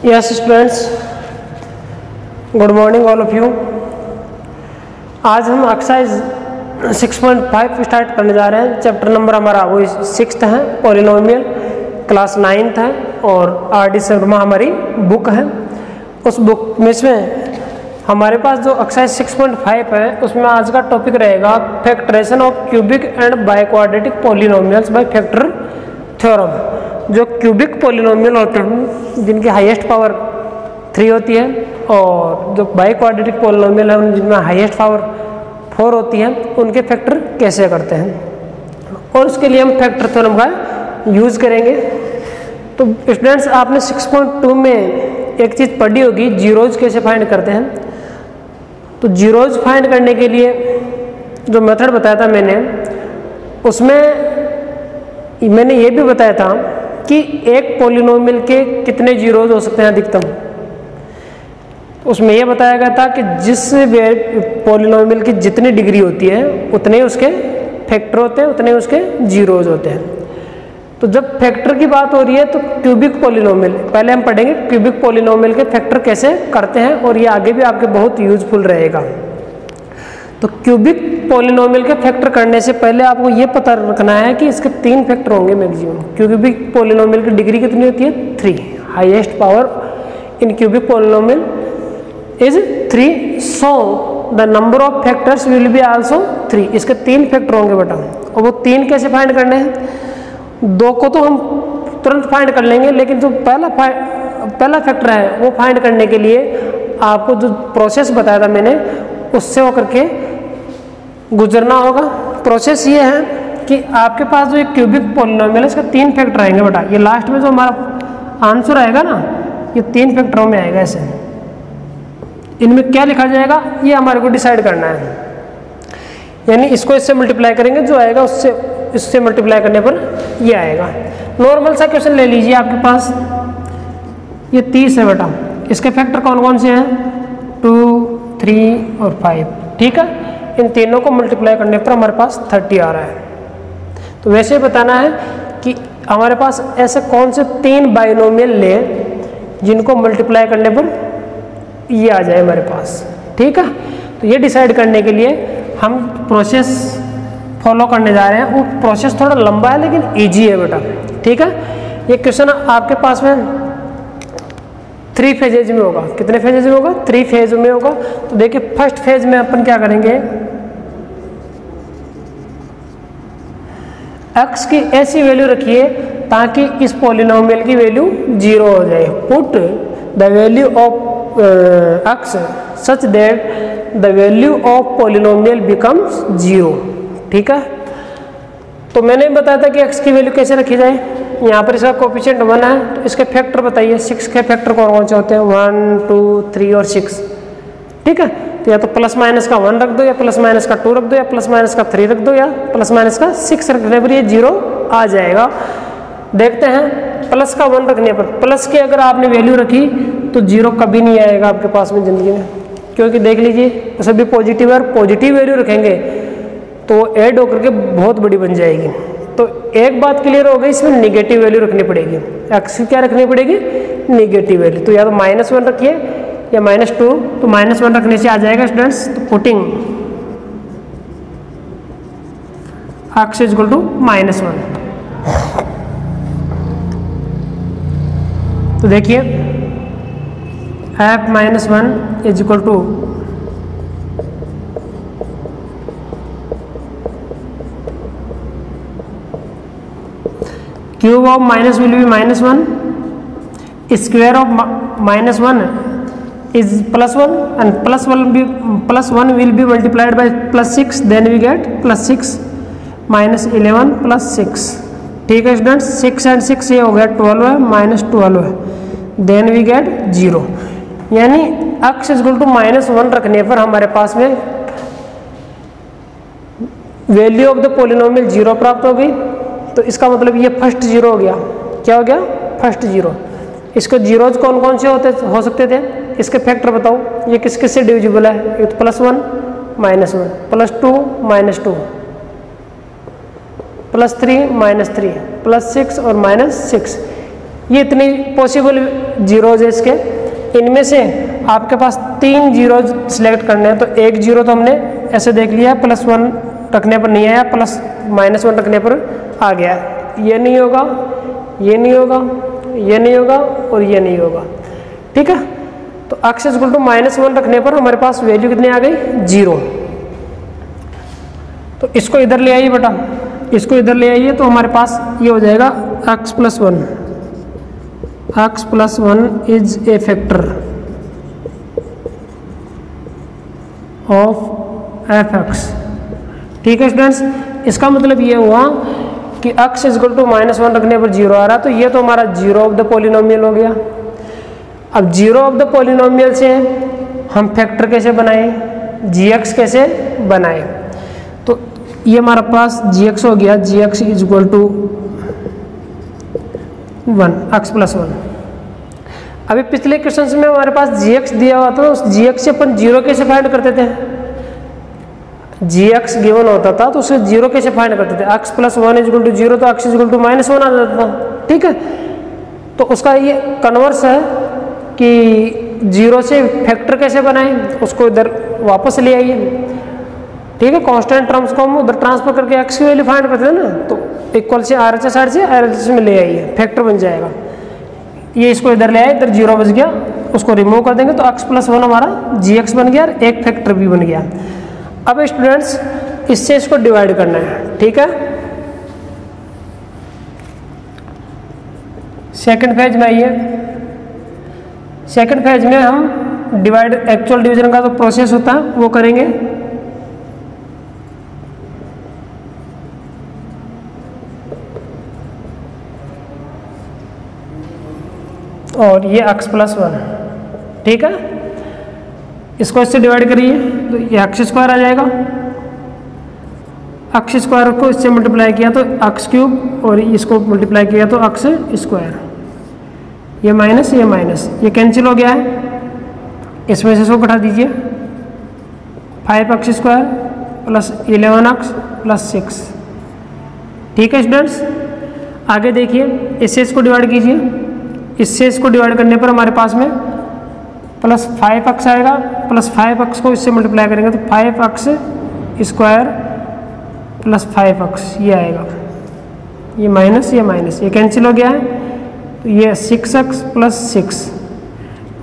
Yes students, good morning all of you। आज हम exercise 6.5 start करने जा रहे हैं। चैप्टर नंबर हमारा वो 6th है, पॉलिनोमियल, क्लास 9th है और RD शर्मा हमारी बुक है। उस बुक में से हमारे पास जो एक्सरसाइज 6.5 है उसमें आज का टॉपिक रहेगा factorisation of cubic and biquadratic polynomials by factor theorem. जो क्यूबिक पॉलिनोमियल होते हैं जिनकी हाईएस्ट पावर 3 होती है और जो बाइक्वाड्रेटिक पॉलिनोमियल है जिनमें हाईएस्ट पावर 4 होती है, उनके फैक्टर कैसे करते हैं और उसके लिए हम फैक्टर थ्योरम का यूज़ करेंगे। तो स्टूडेंट्स, आपने 6.2 में एक चीज़ पढ़ी होगी, जीरोज कैसे फाइंड करते हैं। तो जीरोज फाइंड करने के लिए जो मेथड बताया था उसमें मैंने ये भी बताया था कि एक पॉलिनोमियल के कितने जीरोज हो सकते हैं अधिकतम। उसमें यह बताया गया था कि जिस पॉलिनोमियल की जितनी डिग्री होती है उतने उसके फैक्टर होते हैं, उतने उसके जीरोज होते हैं। तो जब फैक्टर की बात हो रही है तो क्यूबिक पॉलिनोमियल पहले हम पढ़ेंगे, क्यूबिक पॉलिनोमियल के फैक्टर कैसे करते हैं और ये आगे भी आपके बहुत यूजफुल रहेगा। तो क्यूबिक पॉलिनोमियल के फैक्टर करने से पहले आपको ये पता रखना है कि इसके 3 फैक्टर होंगे मैक्सिमम। क्यूबिक पॉलिनोमियल की डिग्री कितनी होती है? 3। Highest power in cubic polynomial is 3, so the number of factors will be also 3। इसके 3 फैक्टर होंगे बेटा। और वो 3 कैसे फाइंड करने हैं? 2 को तो हम तुरंत फाइंड कर लेंगे, लेकिन जो पहला फैक्टर है वो फाइंड करने के लिए आपको जो प्रोसेस बताया था मैंने उससे होकर के गुजरना होगा। प्रोसेस ये है कि आपके पास जो एक क्यूबिक पॉलिनोमियल है इसका 3 फैक्टर आएंगे बेटा। ये लास्ट में जो हमारा आंसर आएगा ना, ये 3 फैक्टरों में आएगा। ऐसे इनमें क्या लिखा जाएगा ये हमारे को डिसाइड करना है। यानी इसको इससे मल्टीप्लाई करेंगे, जो आएगा उससे इससे मल्टीप्लाई करने पर ये आएगा। नॉर्मल सा क्वेश्चन ले लीजिए, आपके पास ये 30 है बेटा। इसके फैक्टर कौन कौन से हैं? 2, 3 और 5। ठीक है, इन तीनों को मल्टीप्लाई करने पर हमारे पास 30 आ रहा है। तो वैसे बताना है कि हमारे पास ऐसे कौन से 3 बाइनोमियल ले जिनको मल्टीप्लाई करने पर ये आ जाए हमारे पास। ठीक है, तो ये डिसाइड करने के लिए हम प्रोसेस फॉलो करने जा रहे हैं। वो प्रोसेस थोड़ा लंबा है लेकिन ईजी है बेटा। ठीक है, ये क्वेश्चन आपके पास में 3 फेजेज में होगा। कितने फेजेज में होगा? 3 फेज में होगा। तो देखिए, फर्स्ट फेज में अपन क्या करेंगे, x की ऐसी वैल्यू रखिए ताकि इस पॉलिनोमियल की वैल्यू 0 हो जाए। Put the value of x such that the value of polynomial becomes 0। ठीक है, तो मैंने बताया था कि x की वैल्यू कैसे रखी जाए। यहाँ पर इसका कोएफिशिएंट 1 है, तो इसके फैक्टर बताइए। 6 के फैक्टर कौन कौन से होते हैं? 1, 2, 3 और 6। ठीक है, तो या तो प्लस माइनस का 1 रख दो, या प्लस माइनस का 2 रख दो, या प्लस माइनस का 3 रख दो, या प्लस माइनस का 6 रखने पर ये 0 आ जाएगा। देखते हैं, प्लस का 1 रखने पर, प्लस की अगर आपने वैल्यू रखी तो 0 कभी नहीं आएगा आपके पास में जिंदगी में, क्योंकि देख लीजिए सभी पॉजिटिव है और पॉजिटिव वैल्यू रखेंगे तो ऐड होकर के बहुत बड़ी बन जाएगी। तो एक बात क्लियर हो गई, इसमें नेगेटिव वैल्यू रखनी पड़ेगी। एक्स की क्या रखनी पड़ेगी? Negative value. तो या तो -1 रखिए या -2। तो -1 रखने से आ जाएगा स्टूडेंट्स। तो putting x is equal to -1। तो देखिए, f -1 is equal to cube of minus will be -1, square of -1 is +1 and +1 will be multiplied by +6, then we get +6 -11 +6। ठीक है स्टूडेंट्स, 6 and 6 ये हो गया 12 है, -12 है, then we get 0। यानी x इज इक्वल टू -1 रखने पर हमारे पास में वैल्यू ऑफ द पॉलिनोमियल 0 प्राप्त हो गई। तो इसका मतलब ये फर्स्ट 0 हो गया। क्या हो गया? फर्स्ट 0। इसके जीरोज कौन कौन से हो सकते थे? इसके फैक्टर बताओ, ये किस किस से डिविजिबल है? एक तो +1 -1, +2 -2, +3 -3, +6 और -6। ये इतनी पॉसिबल जीरोज है इसके, इनमें से आपके पास 3 जीरो सिलेक्ट करने हैं। तो एक जीरो तो हमने ऐसे देख लिया, +1 रखने पर नहीं आया, +-1 रखने पर आ गया। ये नहीं होगा, ये नहीं होगा, ये नहीं होगा और ये नहीं होगा, ठीक है। तो x = -1 रखने पर हमारे पास वैल्यू कितनी आ गई, 0। तो इसको इधर ले आइए बेटा, इसको इधर ले आइए, तो हमारे पास ये हो जाएगा x + 1, x + 1 is a factor of f(x), ठीक है स्टूडेंट्स। इसका मतलब ये हुआ कि x = -1 रखने पर 0 आ रहा, तो ये तो हमारा जीरो ऑफ द पॉलिनोमियल हो गया। अब जीरो ऑफ द पॉलिनोमियल से हम फैक्टर कैसे बनाए, gx कैसे बनाए, तो ये हमारा पास gx हो गया, gx = 1, x + 1। अभी पिछले क्वेश्चन में हमारे पास gx दिया हुआ था, उस gx से अपन जीरो कैसे फाइंड करते थे, gx गिवन होता था तो उसे जीरो कैसे फाइंड करते थे, x + 1 = 0, तो x = -1 आ जाता था, ठीक है। तो उसका ये कन्वर्स है कि जीरो से फैक्टर कैसे बनाएं, उसको इधर वापस ले आइए, ठीक है। कांस्टेंट टर्म्स को हम उधर ट्रांसफर करके x की वैल्यू फाइंड करते थे ना, तो इक्वल से RHS साइड से RHS में ले आइए, फैक्टर बन जाएगा। ये इसको इधर ले आए, इधर जीरो बच गया, उसको रिमूव कर देंगे तो x + 1 हमारा gx बन गया और एक फैक्टर भी बन गया। अब स्टूडेंट्स इससे इसको डिवाइड करना है, ठीक है। सेकंड फेज में आइए, सेकंड फेज में हम डिवाइड, एक्चुअल डिवीजन का जो प्रोसेस होता है वो करेंगे। और ये x + 1, ठीक है। इसको इससे डिवाइड करिए तो ये x² आ जाएगा, x² को इससे मल्टीप्लाई किया तो x³ और इसको मल्टीप्लाई किया तो x², ये माइनस ये माइनस, ये कैंसिल हो गया है, इसमें से इसको घटा दीजिए, 5x² + 11x + 6, ठीक है स्टूडेंट्स। आगे देखिए, इससे इसको डिवाइड कीजिए, इससे इसको डिवाइड करने पर हमारे पास में +5x आएगा, +5x को इससे मल्टीप्लाई करेंगे तो 5x² + 5x ये आएगा, ये माइनस ये माइनस, ये कैंसिल हो गया है, तो ये 6x + 6,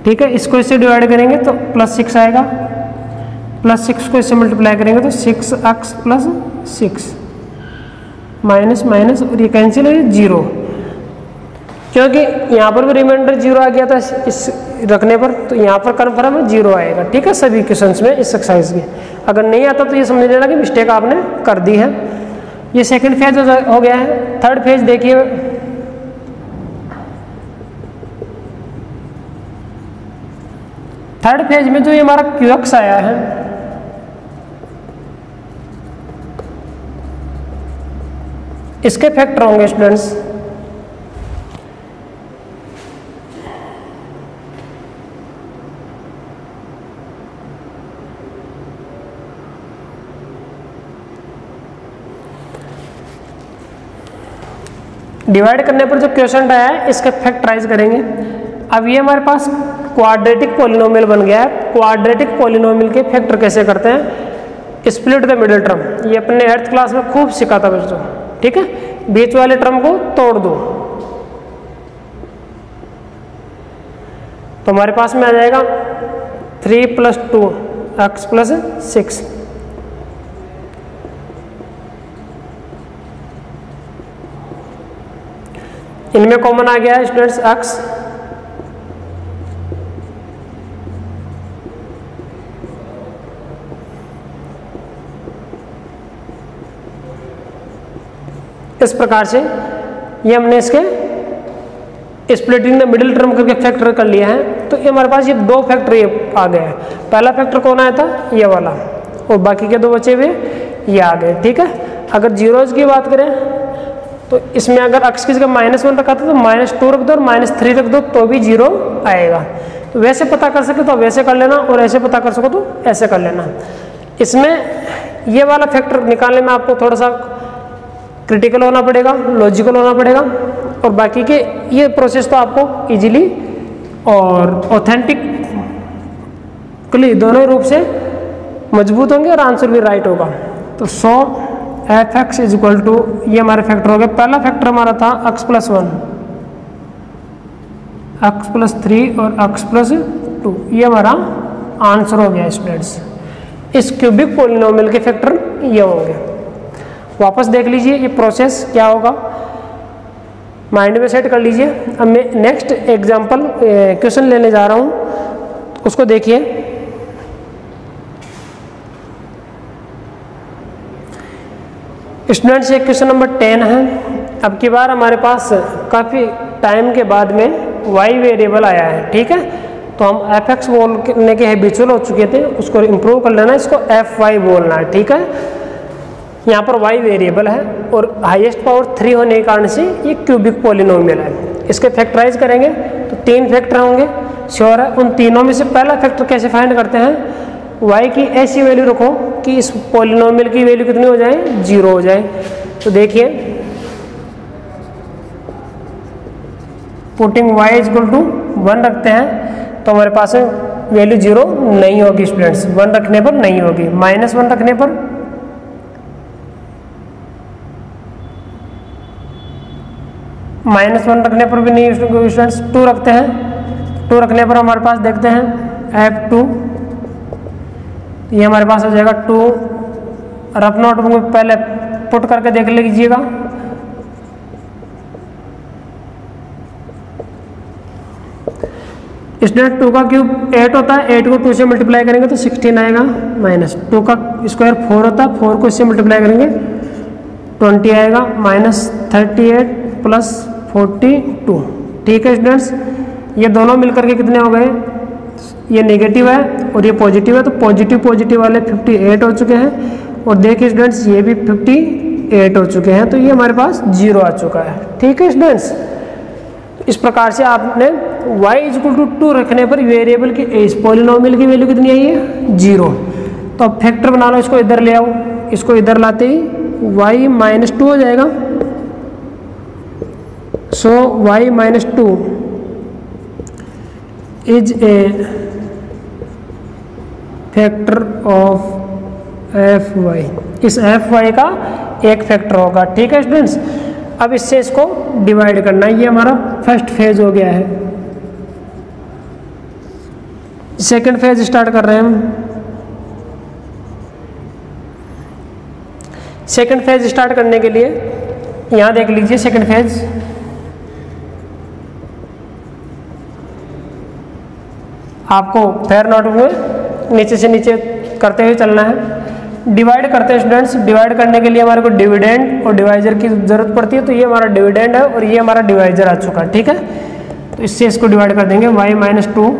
ठीक है। इसको इससे डिवाइड करेंगे तो +6 आएगा, +6 को इससे मल्टीप्लाई करेंगे तो 6x + 6, माइनस माइनस और ये कैंसिल है, 0, क्योंकि यहाँ पर भी रिमाइंडर 0 आ गया था इस रखने पर, तो यहाँ पर कन्फर्म है 0 आएगा, ठीक है। सभी क्वेश्चंस में इस एक्सरसाइज के अगर नहीं आता तो ये समझ लेना कि मिस्टेक आपने कर दी है। ये सेकंड फेज हो गया है। थर्ड फेज देखिए, थर्ड फेज में जो ये हमारा QX आया है, इसके फैक्टर होंगे स्टूडेंट्स, डिवाइड करने पर जो क्वेश्चन आया है इसका फैक्टराइज करेंगे। अब ये हमारे पास क्वाड्रेटिक पॉलिनोमियल बन गया है। क्वाड्रेटिक पॉलिनोमियल के फैक्टर कैसे करते हैं, स्प्लिट द मिडिल टर्म, ये अपने 8th क्लास में खूब सीखा था बच्चों, ठीक है। बीच वाले टर्म को तोड़ दो तो हमारे पास में आ जाएगा 3 + 2x + 6, इनमें कॉमन आ गया है स्टूडेंट्स x, इस प्रकार से ये हमने इसके स्प्लिटिंग द मिडिल टर्म करके फैक्टर कर लिया है। तो ये हमारे पास ये 2 फैक्टर ये आ गए हैं। पहला फैक्टर कौन आया था, ये वाला, और बाकी के 2 बचे हुए ये आ गए, ठीक है। अगर जीरोज की बात करें तो इसमें अगर x की जगह -1 रखा था तो -2 रख दो और -3 रख दो तो भी 0 आएगा। तो वैसे पता कर सके तो वैसे कर लेना, और ऐसे पता कर सको तो ऐसे कर लेना। इसमें ये वाला फैक्टर निकालने में आपको थोड़ा सा क्रिटिकल होना पड़ेगा, लॉजिकल होना पड़ेगा, और बाकी के ये प्रोसेस तो आपको इजीली और ऑथेंटिकली दोनों रूप से मजबूत होंगे और आंसर भी राइट होगा। तो 100 f x is equal to, ये हमारे फैक्टर हो गए। पहला फैक्टर हमारा था x + 1, x + 3 और x + 2, ये हमारा आंसर हो गया स्टूडेंट्स। इस क्यूबिक पॉलिनोमियल के फैक्टर ये होंगे। वापस देख लीजिए ये प्रोसेस क्या होगा, माइंड में सेट कर लीजिए। अब मैं नेक्स्ट एग्जांपल क्वेश्चन लेने जा रहा हूँ, उसको देखिए। स्टूडेंट्स ये क्वेश्चन नंबर 10 है। अब की बार हमारे पास काफ़ी टाइम के बाद में y वेरिएबल आया है, ठीक है। तो हम fx बोलने के हैबिचुअल हो चुके थे, उसको इम्प्रूव कर लेना, इसको fy बोलना है, ठीक है। यहाँ पर y वेरिएबल है और हाईएस्ट पावर 3 होने के कारण से ये क्यूबिक पॉलिनोमियल है। इसके फैक्टराइज करेंगे तो 3 फैक्टर होंगे, श्योर है। उन तीनों में से पहला फैक्टर कैसे फाइंड करते हैं, y की ऐसी वैल्यू रखो कि इस पॉलिनोमियल की वैल्यू कितनी हो जाए, 0 हो जाए। तो देखिए पुटिंग y = 1 रखते हैं तो हमारे पास वैल्यू 0 नहीं होगी स्टूडेंट्स, 1 रखने पर नहीं होगी। -1 रखने पर, -1 रखने पर भी नहीं स्टूडेंट्स। 2 रखते हैं, 2 रखने पर हमारे पास देखते हैं f2, ये हमारे पास आ जाएगा 2। रफ नोटबुक में पहले पुट करके देख लीजिएगा। स्टूडेंट 2 का क्यूब 8 होता है, 8 को 2 से मल्टीप्लाई करेंगे तो 16 आएगा, -2 का स्क्वायर 4 होता है, 4 को इससे मल्टीप्लाई करेंगे 20 आएगा, -38 + 42, ठीक है स्टूडेंट्स। ये दोनों मिलकर के कितने हो गए, ये नेगेटिव है और ये पॉजिटिव है, तो पॉजिटिव वाले 58 हो चुके हैं। और देखिए स्टूडेंट्स ये भी 58 हो चुके हैं, तो ये हमारे पास 0 आ चुका है, ठीक है स्टूडेंट्स। इस प्रकार से आपने y = 2 रखने पर वेरिएबल की इस पॉलिनोमियल की वैल्यू कितनी आई है, 0। तो अब फैक्टर बना लो, इसको इधर ले आओ, इसको इधर लाते ही y - 2 हो जाएगा। सो y - 2 is a factor of fy, इस fy का एक फैक्टर होगा, ठीक है स्टूडेंट्स। अब इससे इसको डिवाइड करना है, ये हमारा फर्स्ट फेज हो गया है। सेकंड फेज स्टार्ट कर रहे हैं हम। सेकंड फेज स्टार्ट करने के लिए यहाँ देख लीजिए, सेकंड फेज आपको फेयर नोटबुक में नीचे से नीचे करते हुए चलना है। डिवाइड करते हैं स्टूडेंट्स। डिवाइड करने के लिए हमारे को डिविडेंड और डिवाइजर की जरूरत पड़ती है, तो ये हमारा डिविडेंड है और ये हमारा डिवाइजर आ चुका है, ठीक है। तो इससे इसको डिवाइड कर देंगे, y - 2,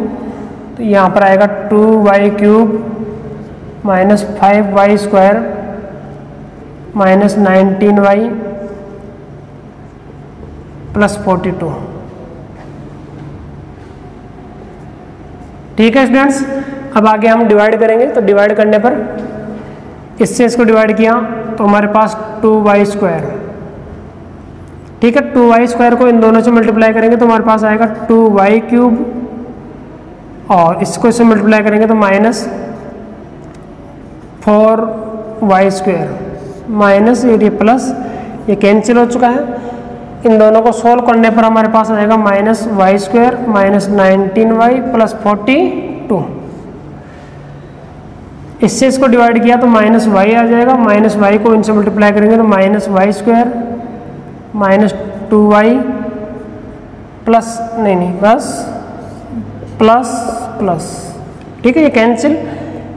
तो यहाँ पर आएगा 2y³ - 5y² - 19y + 42, ठीक है स्टूडेंट्स। अब आगे हम डिवाइड करेंगे, तो डिवाइड करने पर इससे इसको डिवाइड किया तो हमारे पास 2y², ठीक है। 2y² को इन दोनों से मल्टीप्लाई करेंगे तो हमारे पास आएगा 2y³ और इसको इससे मल्टीप्लाई करेंगे तो -4y² माइनस ये प्लस, ये कैंसिल हो चुका है। इन दोनों को सोल्व करने पर हमारे पास आएगा -y² - 19y + 42। इससे इसको डिवाइड किया तो -y आ जाएगा, -y को इनसे मल्टीप्लाई करेंगे तो -y² - 2y प्लस बस प्लस, ठीक है। ये कैंसिल,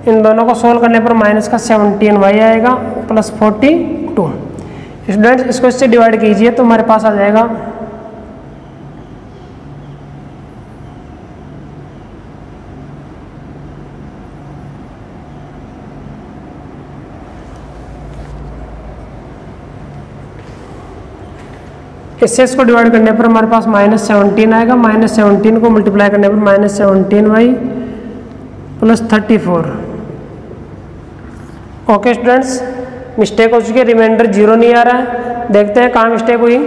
इन दोनों को सोल्व करने पर माइनस का 17y आएगा + 42। स्टूडेंट्स इसको इससे डिवाइड कीजिए तो हमारे पास आ जाएगा इससे इसको डिवाइड करने पर हमारे पास -17 आएगा, -17 को मल्टीप्लाई करने पर -17y + 34। ओके स्टूडेंट्स, मिस्टेक हो चुकी है, रिमाइंडर 0 नहीं आ रहा है। देखते हैं कहाँ मिस्टेक हुई।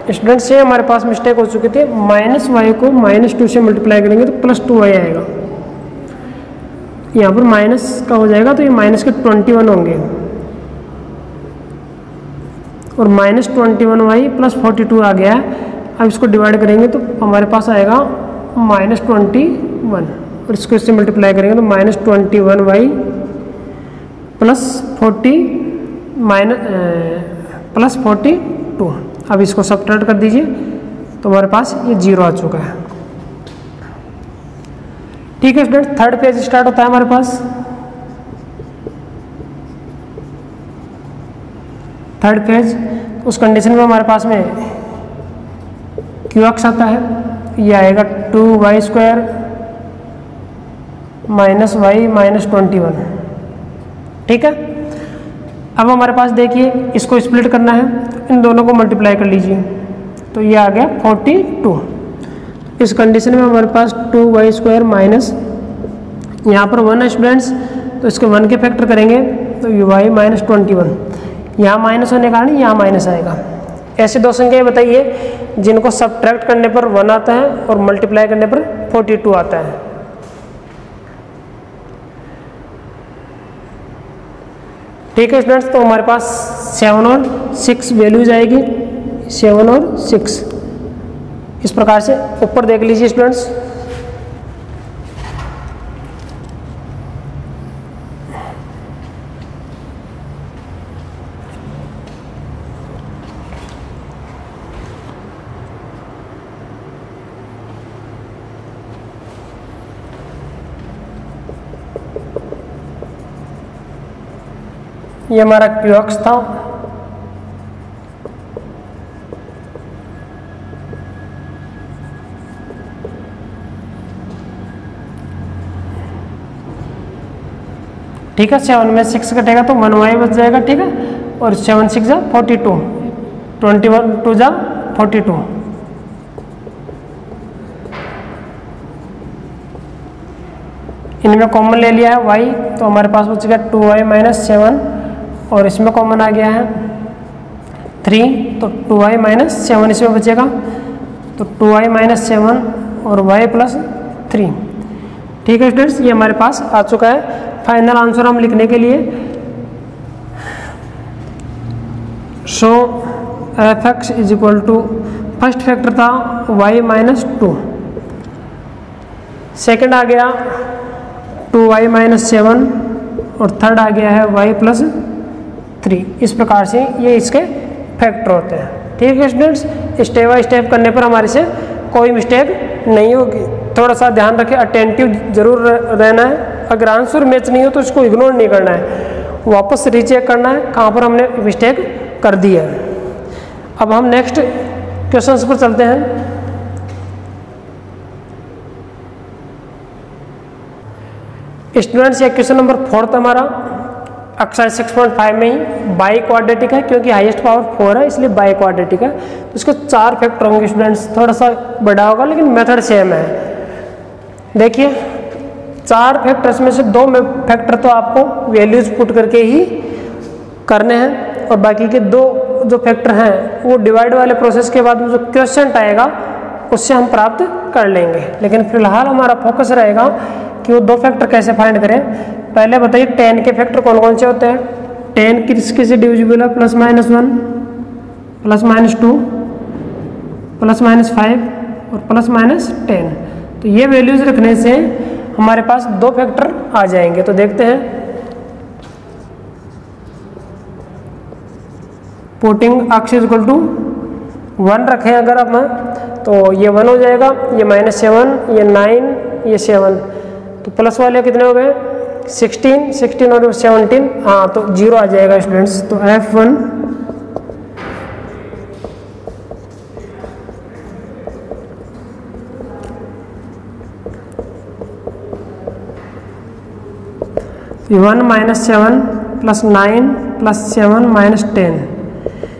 स्टूडेंट्स ये हमारे पास मिस्टेक हो चुकी थी, -y को -2 से मल्टीप्लाई करेंगे तो +2y आएगा। यहाँ पर माइनस का हो जाएगा तो ये माइनस के 21 होंगे और -21y + 42 आ गया है। अब इसको डिवाइड करेंगे तो हमारे पास आएगा -21 और इसको इससे मल्टीप्लाई करेंगे तो -21y + 42। अब इसको सब्ट्रैक्ट कर दीजिए तो हमारे पास ये 0 आ चुका है। ठीक है स्टूडेंट, थर्ड पेज स्टार्ट होता है हमारे पास। थर्ड पेज, उस कंडीशन में हमारे पास में QX आता है, ये आएगा 2y² - y - 21। ठीक है, अब हमारे पास देखिए इसको स्प्लिट करना है, इन दोनों को मल्टीप्लाई कर लीजिए तो ये आ गया 42। इस कंडीशन में हमारे पास 2y² माइनस, यहाँ पर 1 है स्टूडेंट्स तो इसके 1 के फैक्टर करेंगे तो y - 21, यहाँ माइनस होने के कारण यहाँ माइनस आएगा। ऐसे दो संख्याएं बताइए जिनको सब्ट्रैक्ट करने पर 1 आता है और मल्टीप्लाई करने पर 42 आता है। ठीक है स्टूडेंट्स, तो हमारे पास 7 और 6 वैल्यूज आएगी, 7 और 6 इस प्रकार से। ऊपर देख लीजिए स्टूडेंट्स, ये हमारा QX था। ठीक है, 7 में 6 कटेगा तो 1y बच जाएगा। ठीक है, और 7 6 जा 42, 21 2 जा 42। इनमें कॉमन ले लिया है y तो हमारे पास बच गया 2y - 7 और इसमें कॉमन आ गया है 3 तो 2y - 7 इसमें बचेगा तो 2y - 7 और y + 3। ठीक है स्टूडेंट्स, ये हमारे पास आ चुका है। फाइनल आंसर हम लिखने के लिए सो f(x) = फर्स्ट फैक्टर था y - 2, सेकंड आ गया 2y - 7 और थर्ड आ गया है y + 3। इस प्रकार से ये इसके फैक्टर होते हैं। ठीक है स्टूडेंट्स, स्टेप बाय स्टेप करने पर हमारे से कोई मिस्टेक नहीं होगी। थोड़ा सा ध्यान रखें, अटेंटिव जरूर रहना है। अगर आंसर मैच नहीं हो तो इसको इग्नोर नहीं करना है, वापस रीचेक करना है कहाँ पर हमने मिस्टेक कर दी है। अब हम नेक्स्ट क्वेश्चंस पर चलते हैं। स्टूडेंट्स, ये क्वेश्चन नंबर 4 हमारा एक्सरसाइज 6.5 में ही बाई क्वाड्रेटिक है, क्योंकि हाईएस्ट पावर 4 है इसलिए बाई क्वाड्रेटिक है। तो इसको 4 फैक्टर होंगे स्टूडेंट्स, थोड़ा सा बड़ा होगा लेकिन मेथड सेम है। देखिए 4 फैक्टर्स में से 2 फैक्टर तो आपको वैल्यूज पुट करके ही करने हैं और बाकी के 2 जो फैक्टर हैं वो डिवाइड वाले प्रोसेस के बाद में जो क्वेश्चन आएगा उससे हम प्राप्त कर लेंगे। लेकिन फिलहाल हमारा फोकस रहेगा कि वो 2 फैक्टर कैसे फाइंड करें। पहले बताइए 10 के फैक्टर कौन कौन से होते हैं। 10 किसके से डिविजिबल है? +-1, +-2, +-5 और +-10। तो ये वैल्यूज रखने से हमारे पास 2 फैक्टर आ जाएंगे। तो देखते हैं, पुटिंग x = 1 रखें अगर आप तो ये 1 हो जाएगा, ये -7, ये 9, ये 7। तो प्लस वाले कितने हो गए? 16 और 17, हाँ तो 0 आ जाएगा स्टूडेंट्स। तो F1 1 - 7 + 9 + 7 - 10।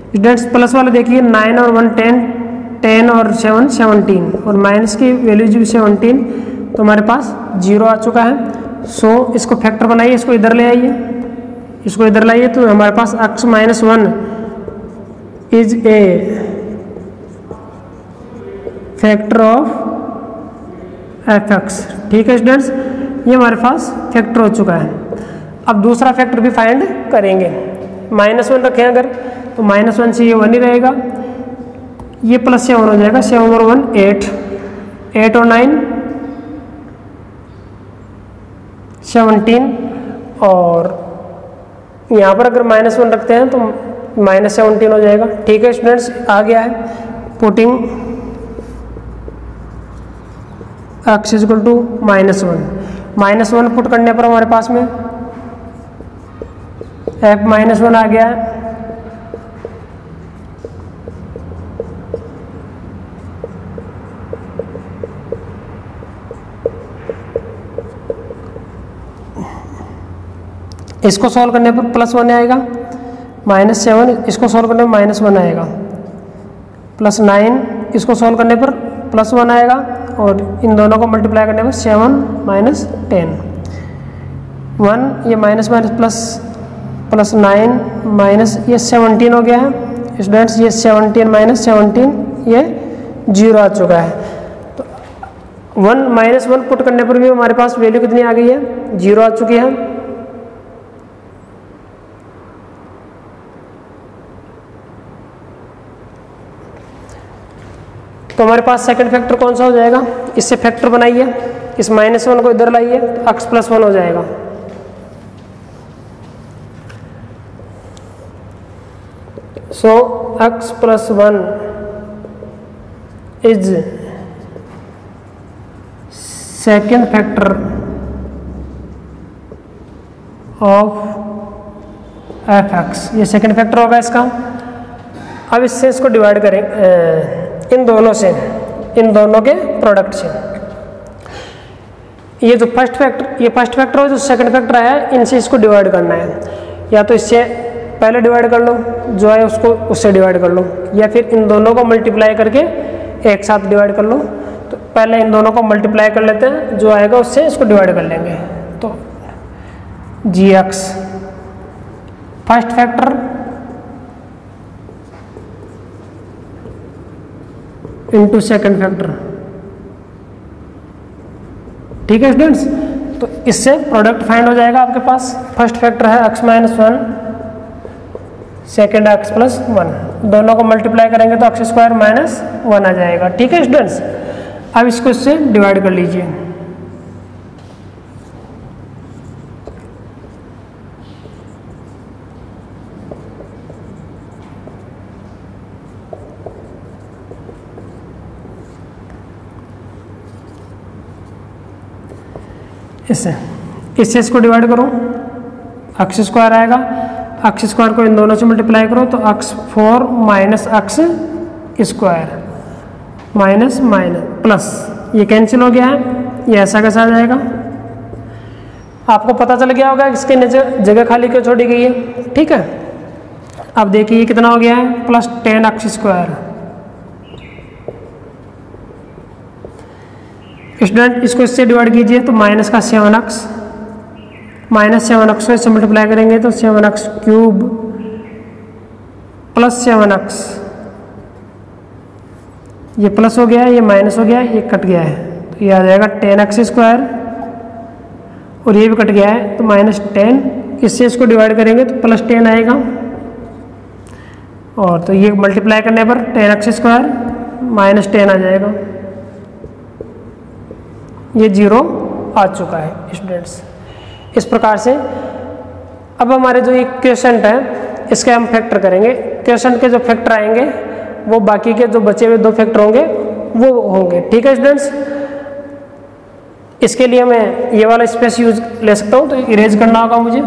स्टूडेंट्स प्लस वाले देखिए 9 और 1 10, 10 और 7 17 और माइनस की वैल्यूज भी 17, तो हमारे पास 0 आ चुका है। सो इसको फैक्टर बनाइए, इसको इधर ले आइए, इसको इधर लाइए तो हमारे पास x minus 1 is a factor of F x. ठीक है स्टूडेंट्स, ये हमारे पास फैक्टर हो चुका है। अब दूसरा फैक्टर भी फाइंड करेंगे। -1 रखें अगर तो -1 से ये 1 ही रहेगा, ये प्लस 7 हो जाएगा, 7 और 1 8, 8 और 9 17, और यहाँ पर अगर -1 रखते हैं तो -17 हो जाएगा। ठीक है स्टूडेंट्स, आ गया है। Putting x equal to -1 put करने पर हमारे पास में f -1 आ गया है। इसको सॉल्व करने पर +1 आएगा, -7 इसको सॉल्व करने पर -1 आएगा, +9 इसको सॉल्व करने पर +1 आएगा, और इन दोनों को मल्टीप्लाई करने पर 7 - 10 1, ये माइनस प्लस 9 माइनस ये 17 हो गया है स्टूडेंट्स। ये 17 - 17 ये 0 आ चुका है। तो 1 - 1 पुट करने पर भी हमारे पास वैल्यू कितनी आ गई है, 0 आ चुकी है। तो हमारे पास सेकंड फैक्टर कौन सा हो जाएगा, इससे फैक्टर बनाइए, इस -1 को इधर लाइए तो x + 1 हो जाएगा। सो x + 1 is second factor of f(x), ये सेकंड फैक्टर होगा इसका। अब इससे इसको डिवाइड करें इन दोनों से, इन दोनों के प्रोडक्ट से। ये जो फर्स्ट फैक्टर हो, जो सेकंड फैक्टर आया है, इनसे इसको डिवाइड करना है। या तो इससे पहले डिवाइड कर लो, जो है उसको उससे डिवाइड कर लो, या फिर इन दोनों को मल्टीप्लाई करके एक साथ डिवाइड कर लो। तो पहले इन दोनों को मल्टीप्लाई कर लेते हैं, जो आएगा उससे इसको डिवाइड कर लेंगे। तो gx first factor into second factor. ठीक है स्टूडेंट्स, तो इससे प्रोडक्ट फाइंड हो जाएगा आपके पास। फर्स्ट फैक्टर है x - 1, सेकेंड x + 1, दोनों को मल्टीप्लाई करेंगे तो x² - 1 आ जाएगा। ठीक है स्टूडेंट्स, अब इसको इससे डिवाइड कर लीजिए। इससे इसको डिवाइड करो, x² आएगा, x² को इन दोनों से मल्टीप्लाई करो तो x4 - x² माइनस प्लस, ये कैंसिल हो गया है, ये ऐसा कैसा आ जाएगा। आपको पता चल गया होगा इसके नीचे जगह खाली क्यों छोड़ी गई है। ठीक है, अब देखिए कितना हो गया है, +10x²। स्टूडेंट इसको इससे डिवाइड कीजिए तो -7x, -7x को इससे मल्टीप्लाई करेंगे तो 7x³ + 7x, ये प्लस हो गया है, ये माइनस हो गया है, ये कट गया है तो ये आ जाएगा 10x², और ये भी कट गया है तो -10, इससे इसको डिवाइड करेंगे तो +10 आएगा, और तो ये मल्टीप्लाई करने पर 10x² -10 आ जाएगा। ये 0 आ चुका है स्टूडेंट्स। इस प्रकार से अब हमारे जो ये क्वेश्चन है इसके हम फैक्टर करेंगे। क्वेश्चन के जो फैक्टर आएंगे वो बाकी के जो बचे हुए 2 फैक्टर होंगे वो होंगे। ठीक है स्टूडेंट्स, इसके लिए मैं ये वाला स्पेस यूज ले सकता हूँ, तो इरेज करना होगा मुझे।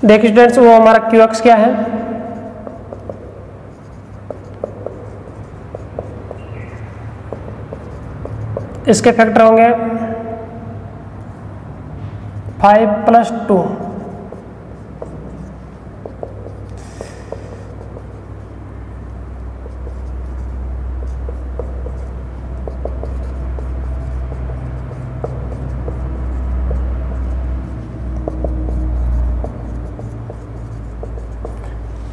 देखिए स्टूडेंट्स, वो हमारा QX क्या है, इसके फैक्टर होंगे 5 + 2,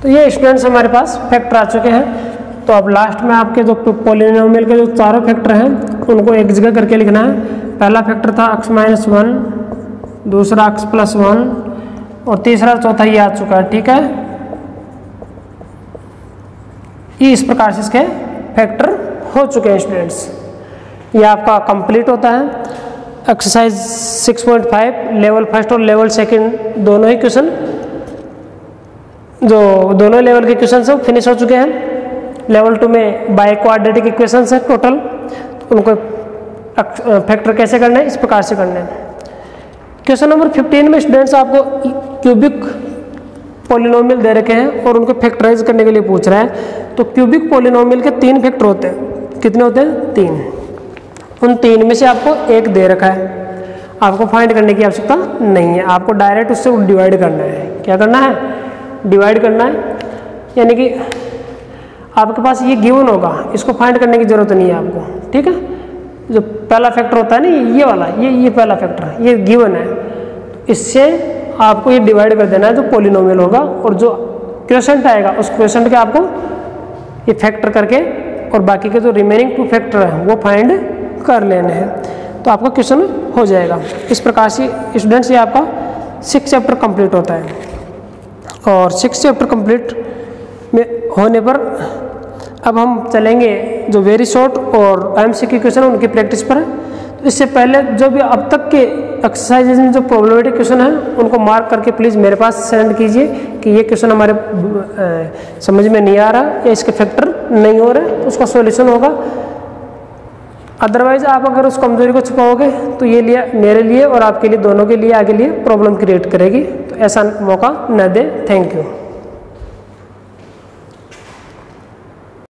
तो ये स्टूडेंट्स हमारे पास फैक्टर आ चुके हैं। तो अब लास्ट में आपके जो पॉलिनोमियल के जो चारों फैक्टर हैं उनको एक जगह करके लिखना है। पहला फैक्टर था x-1, दूसरा x+1 और तीसरा चौथा ये आ चुका है। ठीक है, ये इस प्रकार से इसके फैक्टर हो चुके हैं स्टूडेंट्स। ये आपका कंप्लीट होता है। एक्सरसाइज 6.5 लेवल फर्स्ट और लेवल सेकंड दोनों ही क्वेश्चन, जो दोनों लेवल के क्वेश्चन से फिनिश हो चुके हैं। लेवल 2 में बाय क्वाड्रेटिक इक्वेशन है टोटल, उनको फैक्टर कैसे करना है, इस प्रकार से करना है। क्वेश्चन नंबर 15 में स्टूडेंट्स आपको क्यूबिक पॉलिनोमियल दे रखे हैं और उनको फैक्टराइज करने के लिए पूछ रहा है। तो क्यूबिक पॉलिनोमियल के 3 फैक्टर होते हैं। कितने होते हैं? 3। उन 3 में से आपको एक दे रखा है, आपको फाइंड करने की आवश्यकता नहीं है, आपको डायरेक्ट उससे डिवाइड करना है। क्या करना है? डिवाइड करना है। यानी कि आपके पास ये गिवन होगा, इसको फाइंड करने की जरूरत नहीं है आपको। ठीक है, जो पहला फैक्टर होता है ना, ये वाला, ये पहला फैक्टर, ये गिवन है, इससे आपको ये डिवाइड कर देना है जो पॉलिनोमियल होगा, और जो क्वोशिएंट आएगा उस क्वोशिएंट के आपको ये फैक्टर करके और बाकी के जो रिमेनिंग 2 फैक्टर हैं वो फाइंड कर लेने हैं, तो आपका क्वेश्चन हो जाएगा। इस प्रकार से स्टूडेंट्स ये आपका 6 चैप्टर कंप्लीट होता है। और 6 चैप्टर कंप्लीट में होने पर अब हम चलेंगे जो वेरी शॉर्ट और MCQ क्वेश्चन उनकी प्रैक्टिस पर। तो इससे पहले जो भी अब तक के एक्सरसाइजेज में जो प्रॉब्लमेटिक क्वेश्चन है उनको मार्क करके प्लीज़ मेरे पास सेंड कीजिए कि ये क्वेश्चन हमारे समझ में नहीं आ रहा या इसके फैक्टर नहीं हो रहे, तो उसका सॉल्यूशन होगा। अदरवाइज आप अगर उस कमजोरी को छुपाओगे तो ये लिए मेरे लिए और आपके लिए, दोनों के लिए आगे लिए प्रॉब्लम क्रिएट करेगी। तो ऐसा मौका न दे। Thank you.